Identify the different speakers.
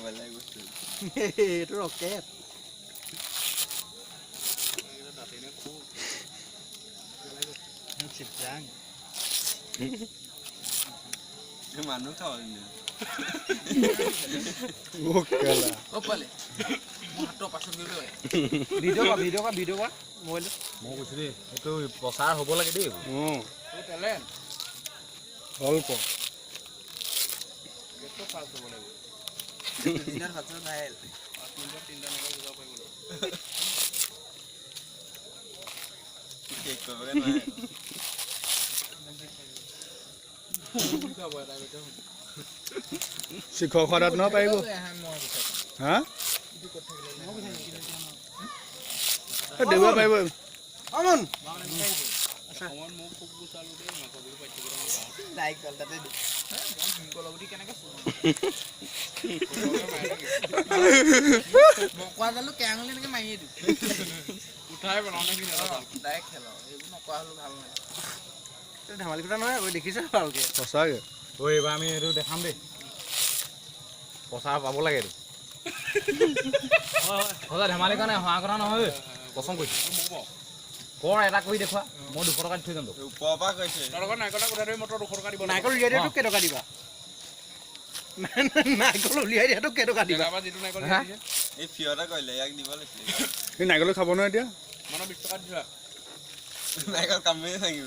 Speaker 1: বেলেগ বস্তু
Speaker 2: এইটো ৰকেট চিপৰাং
Speaker 1: মানুহ খাব
Speaker 2: ভিডিঅ' কৰা মোবাইল
Speaker 3: মই কৈছো দেই এইটো প্ৰচাৰ হ'ব লাগে দেই
Speaker 2: অল্প
Speaker 1: দিনৰ ভাতৰ ভাইল কেক কৰিবগে নোৱাৰে
Speaker 2: শিক্ষক সদাত ন পাৰিব হা দেৱা পাৰিব আমন ধেমালি কথা নহয় দেখিছা ভালকে সঁচাকে
Speaker 3: ঐ এইবাৰ আমি এইটো দেখাম দেই প্ৰচাৰ পাব লাগে এইটো সঁচা ধেমালি কাৰণে হোৱা কথা নহয় পচন্দ কৰিছো কৰ এটা কৰি দেখুৱা মই 200 টকা দি থৈ যাম
Speaker 1: ওপৰৰ পৰা কৈছে
Speaker 2: নাৰিকল উলিয়াই দিয়াটো কেইটকা দিবা নাৰিকল উলিয়াই দিয়াটো কেইটকা দিবা
Speaker 1: এই ফিয়টা কৰিলে ইয়াক দিব লাগিছিলে
Speaker 2: এই নাৰিকল খাব নহয় এতিয়া
Speaker 1: নাৰিকল কামেই থাকিব